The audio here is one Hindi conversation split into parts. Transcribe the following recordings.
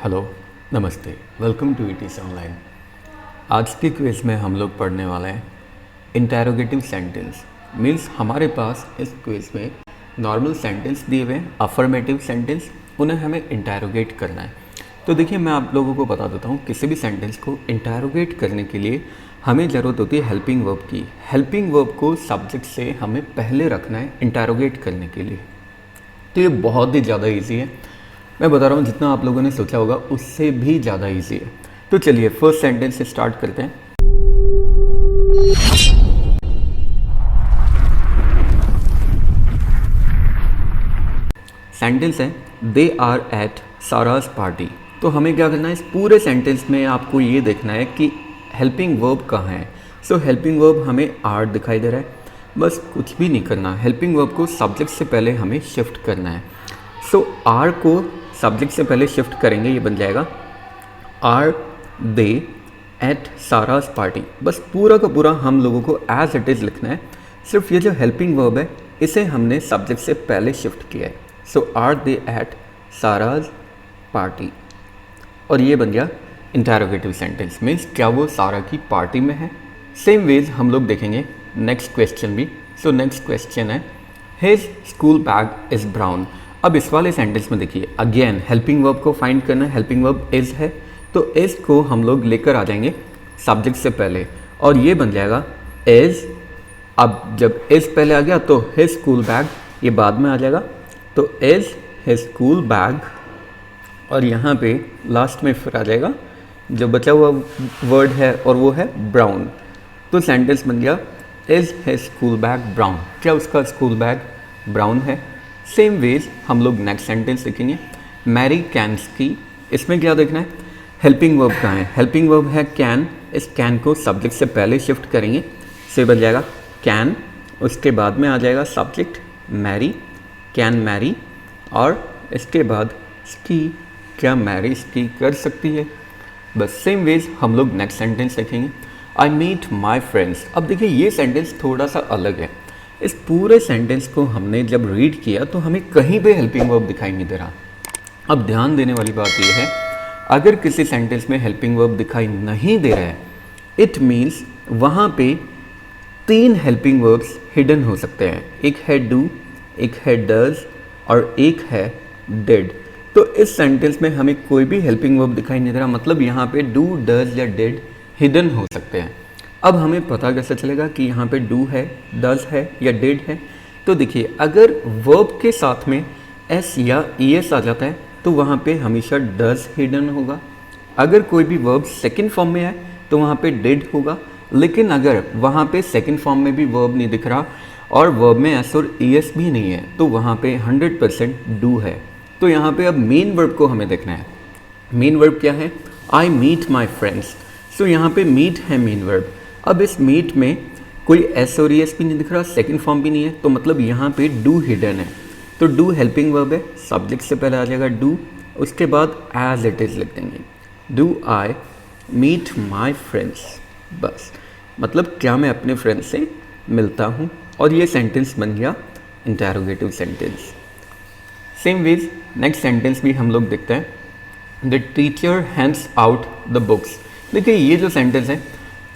हेलो, नमस्ते, वेलकम टू ईटीसी ऑनलाइन। आज के क्विज में हम लोग पढ़ने वाले हैं इंटेरोगेटिव सेंटेंस। मीन्स हमारे पास इस क्विज में नॉर्मल सेंटेंस दिए हुए हैं, अफर्मेटिव सेंटेंस, उन्हें हमें इंटेरोगेट करना है। तो देखिए, मैं आप लोगों को बता देता हूँ, किसी भी सेंटेंस को इंटेरोगेट करने के लिए हमें ज़रूरत होती है हेल्पिंग वर्ब की। हेल्पिंग वर्ब को सब्जेक्ट से हमें पहले रखना है इंटेरोगेट करने के लिए। तो ये बहुत ही ज़्यादा ईजी है, मैं बता रहा हूँ, जितना आप लोगों ने सोचा होगा उससे भी ज़्यादा इजी है। तो चलिए फर्स्ट सेंटेंस से स्टार्ट करते हैं। सेंटेंस है दे आर एट साराज पार्टी। तो हमें क्या करना है, इस पूरे सेंटेंस में आपको ये देखना है कि हेल्पिंग वर्ब कहाँ है। सो हेल्पिंग वर्ब हमें आर दिखाई दे रहा है, बस कुछ भी नहीं करना। हेल्पिंग वर्ब को सब्जेक्ट से पहले हमें शिफ्ट करना है। सो आर को सब्जेक्ट से पहले शिफ्ट करेंगे, ये बन जाएगा आर दे एट साराज पार्टी। बस पूरा का पूरा हम लोगों को एज इट इज़ लिखना है। सिर्फ ये जो हेल्पिंग वर्ब है इसे हमने सब्जेक्ट से पहले शिफ्ट किया है। सो आर दे एट साराज पार्टी, और ये बन गया इंटेरोगेटिव सेंटेंस। मीन्स क्या वो सारा की पार्टी में है। सेम वेज हम लोग देखेंगे नेक्स्ट क्वेश्चन भी। सो नेक्स्ट क्वेश्चन है his school bag is brown. अब इस वाले सेंटेंस में देखिए, अगेन हेल्पिंग वर्ब को फाइंड करना है। हेल्पिंग वर्ब इज़ है, तो इज़ को हम लोग लेकर आ जाएंगे सब्जेक्ट से पहले, और ये बन जाएगा इज़। अब जब इज़ पहले आ गया तो हिज स्कूल बैग ये बाद में आ जाएगा, तो इज़ हिज स्कूल बैग, और यहाँ पे लास्ट में फिर आ जाएगा जो बचा हुआ वर्ड है, और वो है ब्राउन। तो सेंटेंस बन गया is his school bag brown. क्या उसका स्कूल बैग ब्राउन है? सेम वेज हम लोग नेक्स्ट सेंटेंस देखेंगे मैरी कैन स्की। इसमें क्या देखना है, हेल्पिंग वर्ब कहाँ है? हेल्पिंग वर्ब है कैन। इस कैन को सब्जेक्ट से पहले शिफ्ट करेंगे, से बन जाएगा कैन, उसके बाद में आ जाएगा सब्जेक्ट मैरी, कैन मैरी, और इसके बाद स्की। क्या मैरी स्की कर सकती है? बस सेम वेज हम लोग नेक्स्ट सेंटेंस देखेंगे आई मीट माई फ्रेंड्स। अब देखिए, ये सेंटेंस थोड़ा सा अलग है। इस पूरे सेंटेंस को हमने जब रीड किया तो हमें कहीं पे हेल्पिंग वर्ब दिखाई नहीं दे रहा। अब ध्यान देने वाली बात यह है, अगर किसी सेंटेंस में हेल्पिंग वर्ब दिखाई नहीं दे रहा है, इट मीन्स वहाँ पे 3 हेल्पिंग वर्ब्स हिडन हो सकते हैं। एक है डू, एक है डज, और एक है डिड। तो इस सेंटेंस में हमें कोई भी हेल्पिंग वर्ब दिखाई नहीं दे रहा, मतलब यहाँ पे डू, डज या डिड हिडन हो सकते हैं। अब हमें पता कैसे चलेगा कि यहाँ पे डू है, डज है या डिड है? तो देखिए, अगर वर्ब के साथ में एस या ईएस आ जाता है तो वहाँ पे हमेशा डज हिडन होगा। अगर कोई भी वर्ब सेकंड फॉर्म में आए तो वहाँ पे डिड होगा। लेकिन अगर वहाँ पे सेकंड फॉर्म में भी वर्ब नहीं दिख रहा और वर्ब में एस और ईएस भी नहीं है, तो वहाँ पे 100% डू है। तो यहाँ पे अब मेन वर्ब को हमें देखना है। मेन वर्ब क्या है? आई मीट माई फ्रेंड्स। सो यहाँ पे मीट है मेन वर्ब। अब इस मीट में कोई एस और एस भी नहीं दिख रहा, सेकंड फॉर्म भी नहीं है, तो मतलब यहाँ पे डू हिडन है। तो डू हेल्पिंग वर्ब है, सब्जेक्ट से पहले आ जाएगा डू, उसके बाद एज इट इज़ लिख देंगे do I meet my friends. बस, मतलब क्या मैं अपने फ्रेंड्स से मिलता हूँ, और ये सेंटेंस बन गया interrogative sentence. Same ways next sentence भी हम लोग देखते हैं the teacher hands out the books. देखिए, ये जो सेंटेंस है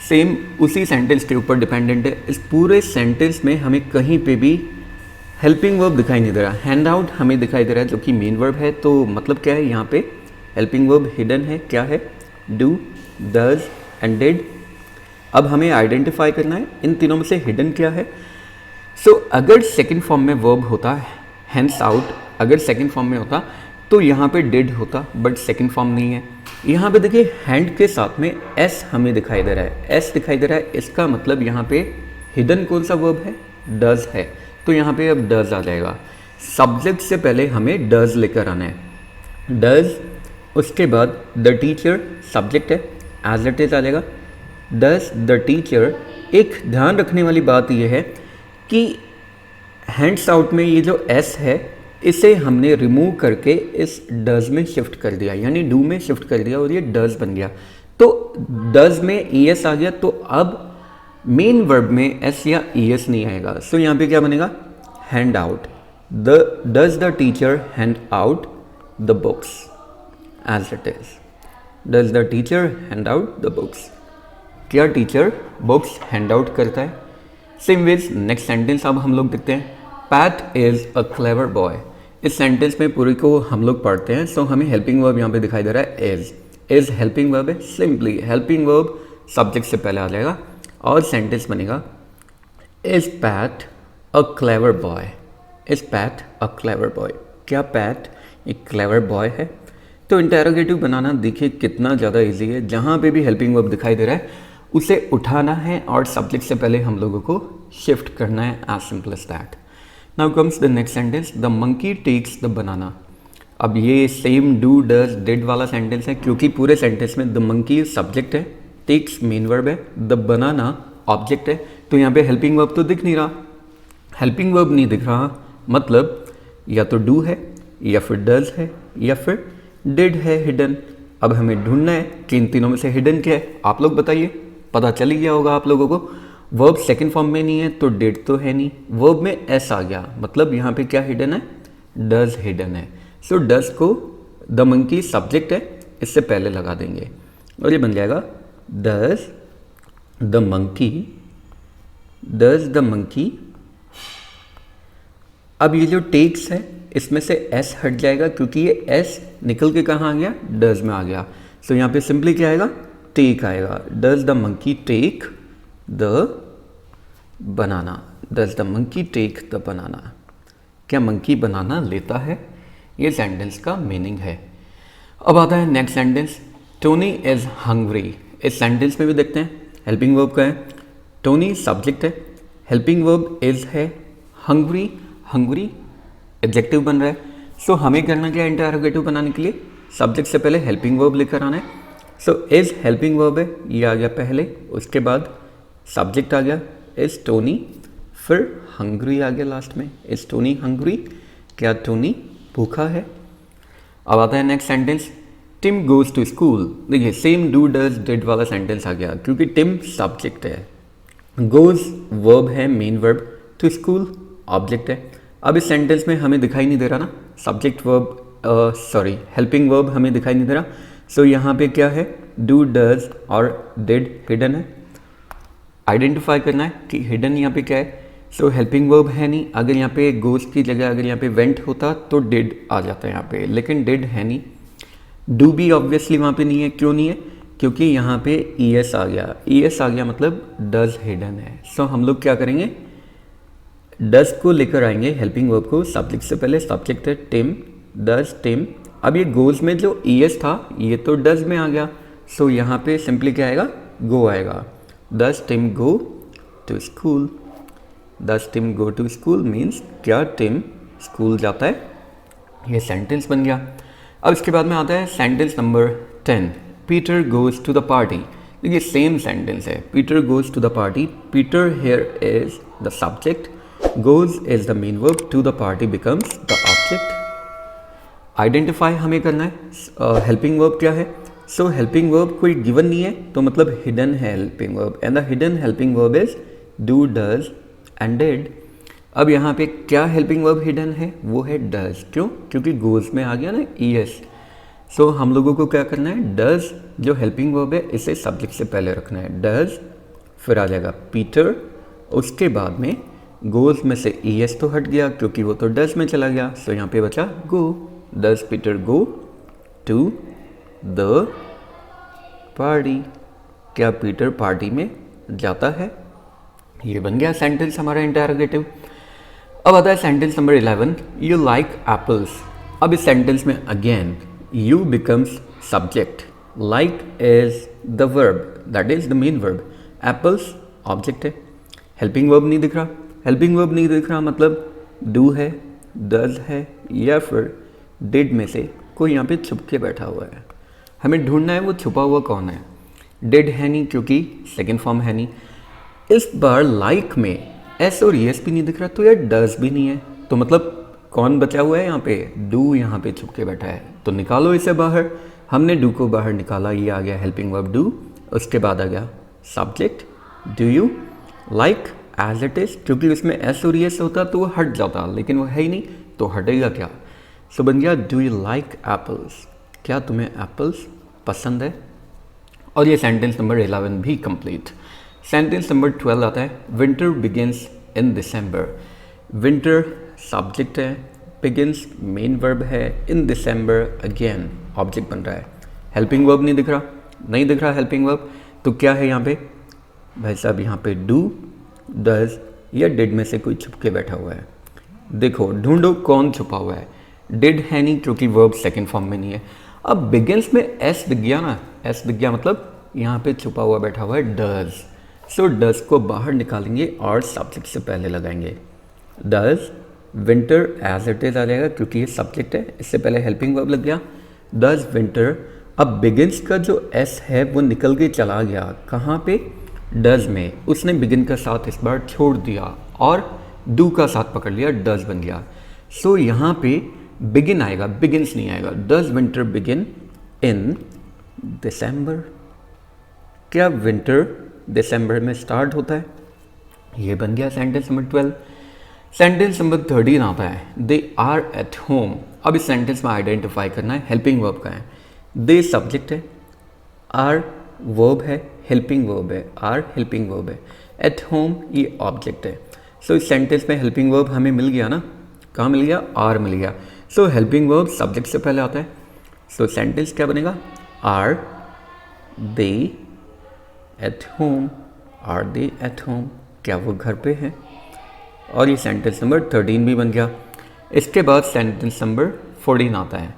सेम उसी सेंटेंस के ऊपर डिपेंडेंट है। इस पूरे सेंटेंस में हमें कहीं पे भी हेल्पिंग वर्ब दिखाई नहीं दे रहा। हैंड आउट हमें दिखाई दे रहा है जो कि मेन वर्ब है, तो मतलब क्या है, यहाँ पे हेल्पिंग वर्ब हिडन है। क्या है? Do, does and did. अब हमें आइडेंटिफाई करना है इन तीनों में से हिडन क्या है। सो अगर सेकेंड फॉर्म में वर्ब होता है हैंड्स आउट, अगर सेकेंड फॉर्म में होता तो यहाँ पे डिड होता, बट सेकेंड फॉर्म नहीं है। यहाँ पे देखिए, हैंड के साथ में एस हमें दिखाई दे रहा है, एस दिखाई दे रहा है, इसका मतलब यहाँ पे हिडन कौन सा वर्ब है? डज है। तो यहाँ पे अब डज आ जाएगा। सब्जेक्ट से पहले हमें डज लेकर आना है, डज, उसके बाद द टीचर सब्जेक्ट है, एज इट इज आ जाएगा डज द टीचर। एक ध्यान रखने वाली बात यह है कि हैंड्स आउट में ये जो एस है इसे हमने रिमूव करके इस डज में शिफ्ट कर दिया, यानी डू में शिफ्ट कर दिया, और ये डज बन गया। तो डज में ईएस आ गया, तो अब मेन वर्ब में एस या ईएस नहीं आएगा। सो यहाँ पे क्या बनेगा? Hand out. Does the teacher hand out the books. As it is. Does the teacher hand out the books? क्या टीचर बुक्स हैंड आउट करता है? सेम वेज नेक्स्ट सेंटेंस अब हम लोग देखते हैं। PAT is a clever boy. इस सेंटेंस में पूरी को हम लोग पढ़ते हैं, सो हमें हेल्पिंग वर्ब यहाँ पे दिखाई दे रहा है इज। इज हेल्पिंग वर्ब है। सिंपली हेल्पिंग वर्ब सब्जेक्ट से पहले आ जाएगा और सेंटेंस बनेगा is PAT a clever boy. Is PAT a clever boy? क्या पैट एक क्लेवर बॉय है? तो इंटेरोगेटिव बनाना देखिए कितना ज़्यादा इजी है। जहाँ पे भी हेल्पिंग वर्ब दिखाई दे रहा है उसे उठाना है और सब्जेक्ट से पहले हम लोगों को शिफ्ट करना है, as simple as that. Now comes the next sentence, the monkey takes the banana. अब ये सेम डू डज डिड वाला सेंटेंस है, क्योंकि पूरे सेंटेंस में द मंकी सब्जेक्ट है, टेक्स मेन वर्ब है, द बनाना ऑब्जेक्ट है। तो यहाँ पे हेल्पिंग वर्ब तो दिख नहीं रहा। हेल्पिंग वर्ब नहीं दिख रहा मतलब या तो डू है या फिर डज है या फिर डिड है हिडन। अब हमें ढूंढना है कि इन तीनों में से हिडन क्या है। आप लोग बताइए, पता चल ही गया होगा आप लोगों को। वर्ब सेकंड फॉर्म में नहीं है तो डिड तो है नहीं, वर्ब में एस आ गया, मतलब यहाँ पे क्या हिडन है? डज हिडन है। सो डज को द मंकी सब्जेक्ट है, इससे पहले लगा देंगे और ये बन जाएगा does the monkey. Does the monkey. अब ये जो टेक्स है इसमें से एस हट जाएगा, क्योंकि ये एस निकल के कहाँ आ गया? डज में आ गया। सो यहाँ पे सिंपली क्या आएगा? टेक आएगा। Does the monkey take the banana? Does the monkey take the banana? क्या मंकी बनाना लेता है? ये सेंटेंस का मीनिंग है। अब आता है next sentence, Tony is hungry. इस सेंटेंस में भी देखते हैं हेल्पिंग वर्ब का है। टोनी सब्जेक्ट है, हेल्पिंग वर्ब इज है, हंग्री हंग्री एडजेक्टिव बन रहा है। सो हमें करना क्या है इंटरोगेटिव बनाने के लिए? सब्जेक्ट से पहले हेल्पिंग वर्ब लेकर आना है। सो इज हेल्पिंग वर्ब है, ये आ गया पहले, उसके बाद सब्जेक्ट आ गया इज टोनी, फिर हंग्री आ गया लास्ट में। Is Tony hungry? क्या टोनी भूखा है? अब आता है next sentence, Tim goes to school. देखिए सेम डू डज डिड वाला सेंटेंस आ गया, क्योंकि टिम सब्जेक्ट है, गोज वर्ब है main verb, to school object है। अब इस सेंटेंस में हमें दिखाई नहीं दे रहा ना subject verb, sorry helping verb हमें दिखाई नहीं दे रहा। सो यहाँ पे क्या है? डू डज और डिड हिडन है। आइडेंटिफाई करना है कि हिडन यहाँ पे क्या है। सो हेल्पिंग वर्ब है नहीं, अगर यहाँ पे गोज की जगह अगर यहाँ पे वेंट होता तो डिड आ जाता है यहाँ पे, लेकिन डिड है नहीं। डू भी ऑब्वियसली वहाँ पे नहीं है। क्यों नहीं है? क्योंकि यहाँ पे ई एस आ गया। ई एस आ गया मतलब डज हिडन है। सो हम लोग क्या करेंगे? डज को लेकर आएंगे हेल्पिंग वर्ब को सब्जेक्ट से पहले। सब्जेक्ट है टिम, डज टिम। अब ये गोज में जो ई एस था ये तो डज में आ गया। सो यहाँ पे सिंपली क्या आएगा? गो आएगा। Does Tim go to school? Does Tim go to school means क्या टिम स्कूल जाता है? ये सेंटेंस बन गया। अब इसके बाद में आता है sentence number 10, Peter goes to the party. देखिए सेम सेंटेंस है, Peter goes to the party. Peter here is the subject, goes is the main verb, to the party becomes the object. Identify हमें करना है हेल्पिंग वर्ब क्या है। सो हेल्पिंग वर्ब कोई गिवन नहीं है तो मतलब हिडन है helping verb, and the hidden helping verb is do does and did. अब यहाँ पे क्या हेल्पिंग वर्ब हिडन है? वो है डज। क्यों? क्योंकि गोज में आ गया ना ई एस। सो हम लोगों को क्या करना है? डज जो हेल्पिंग वर्ब है इसे सब्जेक्ट से पहले रखना है, डज, फिर आ जाएगा पीटर, उसके बाद में गोज में से ई एस तो हट गया क्योंकि वो तो डज में चला गया। सो यहाँ पे बचा go. Does Peter go to the party? क्या पीटर पार्टी में जाता है? ये बन गया सेंटेंस हमारा इंटरोगेटिव। अब आता है sentence number 11, you like apples. अब इस सेंटेंस में again U becomes subject, like is the verb, that is the main verb, apples object है। हेल्पिंग वर्ब नहीं दिख रहा। हेल्पिंग वर्ब नहीं दिख रहा मतलब डू है, डज है या फिर डिड में से कोई यहाँ पे छुप के बैठा हुआ है। हमें ढूंढना है वो छुपा हुआ कौन है। डिड है नहीं क्योंकि सेकंड फॉर्म है नहीं। इस बार लाइक में एस और एस भी नहीं दिख रहा तो यार डज भी नहीं है, तो मतलब कौन बचा हुआ है यहाँ पे? डू यहाँ पे छुप के बैठा है, तो निकालो इसे बाहर। हमने डू को बाहर निकाला, ये आ गया हेल्पिंग वर्ब डू, उसके बाद आ गया subject do you like as it is, क्योंकि उसमें एस और एस होता तो वो हट जाता, लेकिन वो है ही नहीं तो हटेगा क्या? सो बन गया डू यू लाइक एप्पल्स? क्या तुम्हें एप्पल्स पसंद है। और ये सेंटेंस नंबर 11 भी कंप्लीट। सेंटेंस नंबर 12 आता है winter begins in December. Winter subject है, बिगिंस मेन वर्ब है, इन दिसंबर अगेन ऑब्जेक्ट बन रहा है। हेल्पिंग वर्ब नहीं दिख रहा, नहीं दिख रहा हेल्पिंग वर्ब, तो क्या है यहाँ पे भाई साहब, यहाँ पे डू, डज या डिड में से कोई छुप के बैठा हुआ है। देखो ढूंढो कौन छुपा हुआ है। डिड है नहीं क्योंकि वर्ब सेकंड फॉर्म में नहीं है। अब बिगिंस में एस दिख गया ना, एस दिख गया मतलब यहाँ पे छुपा हुआ बैठा हुआ है डज। सो डज को बाहर निकालेंगे और सब्जेक्ट से पहले लगाएंगे। Does winter as it is आ जाएगा क्योंकि ये सब्जेक्ट है, इससे पहले हेल्पिंग वर्ब लग गया। Does winter. अब बिगिंस का जो एस है वो निकल के चला गया कहाँ पे, डज में। उसने बिगिन का साथ इस बार छोड़ दिया और डू का साथ पकड़ लिया, डज बन गया। सो यहाँ पे बिगिन आएगा, बिगिंस नहीं आएगा। डज विंटर बिगिन इन दिसंबर। क्या विंटर दिसंबर में स्टार्ट होता है। ये बन गया सेंटेंस नंबर 12। सेंटेंस नंबर 13 आता है दे आर एट होम। अब इस सेंटेंस में आइडेंटिफाई करना है हेल्पिंग वर्ब का है। दे सब्जेक्ट है, आर वर्ब है, हेल्पिंग वर्ब है, आर हेल्पिंग वर्ब है, एट होम ये ऑब्जेक्ट है। सो इस सेंटेंस में हेल्पिंग वर्ब हमें मिल गया ना, कहाँ मिल गया, आर मिल गया। सो हेल्पिंग वर्ब सब्जेक्ट से पहले आता है। सो सेंटेंस क्या बनेगा, are they at home, are they at home, क्या वो घर पे हैं। और ये सेंटेंस नंबर 13 भी बन गया। इसके बाद सेंटेंस नंबर 14 आता है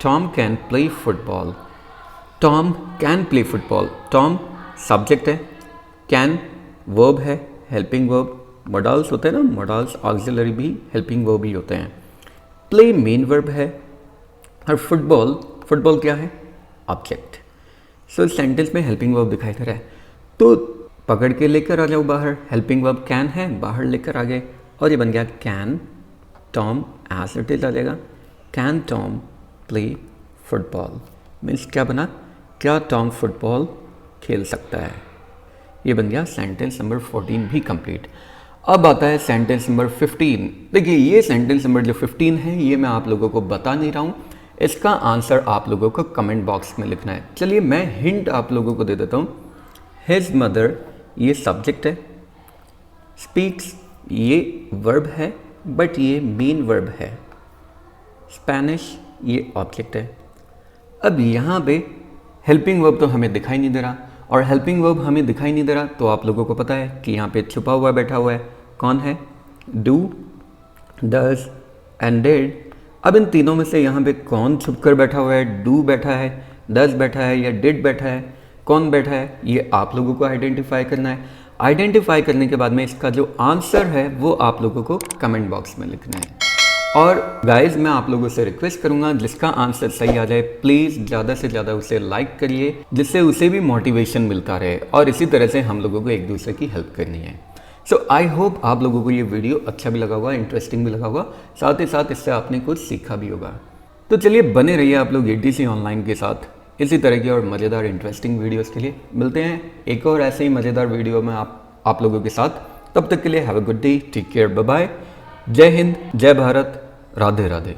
Tom can play football. Tom can play football. Tom subject है, कैन वर्ब है, हेल्पिंग वर्ब। मॉडल्स होते हैं ना, मॉडल्स ऑक्सिलरी भी हेल्पिंग वर्ब ही होते हैं। प्ले मेन वर्ब है और फुटबॉल, फुटबॉल क्या है, ऑब्जेक्ट। सो सेंटेंस में हेल्पिंग वर्ब दिखाई दे रहा है तो पकड़ के लेकर आ जाओ बाहर। हेल्पिंग वर्ब कैन है, बाहर लेकर आ गए और ये बन गया can Tom as it is आ जाएगा। Can Tom play football means क्या बना, क्या टॉम फुटबॉल खेल सकता है। ये बन गया सेंटेंस नंबर 14 भी कंप्लीट। अब आता है सेंटेंस नंबर 15। देखिए ये सेंटेंस नंबर जो 15 है ये मैं आप लोगों को बता नहीं रहा हूँ, इसका आंसर आप लोगों को कमेंट बॉक्स में लिखना है। चलिए मैं हिंट आप लोगों को दे देता हूँ। हिज मदर ये सब्जेक्ट है, स्पीक्स ये वर्ब है बट ये मेन वर्ब है, स्पेनिश ये ऑब्जेक्ट है। अब यहाँ पे हेल्पिंग वर्ब तो हमें दिखाई नहीं दे रहा और हेल्पिंग वर्ब हमें दिखाई नहीं दे रहा तो आप लोगों को पता है कि यहाँ पे छुपा हुआ बैठा हुआ है, कौन है, डू, डज एंड डिड। अब इन तीनों में से यहाँ पे कौन छुप कर बैठा हुआ है, डू बैठा है, डज बैठा है या डिड बैठा है, कौन बैठा है, ये आप लोगों को आइडेंटिफाई करना है। आइडेंटिफाई करने के बाद में इसका जो आंसर है वो आप लोगों को कमेंट बॉक्स में लिखना है। और गाइज मैं आप लोगों से रिक्वेस्ट करूंगा जिसका आंसर सही आ जाए प्लीज़ ज़्यादा से ज़्यादा उसे लाइक करिए, जिससे उसे भी मोटिवेशन मिलता रहे और इसी तरह से हम लोगों को एक दूसरे की हेल्प करनी है। सो आई होप आप लोगों को ये वीडियो अच्छा भी लगा होगा, इंटरेस्टिंग भी लगा होगा, साथ ही साथ इससे आपने कुछ सीखा भी होगा। तो चलिए बने रहिए आप लोग ATC ऑनलाइन के साथ इसी तरह की और मज़ेदार इंटरेस्टिंग वीडियोस के लिए। मिलते हैं एक और ऐसे ही मज़ेदार वीडियो में आप लोगों के साथ। तब तक के लिए have a good day, take care, bye bye, जय हिंद, जय भारत, राधे राधे।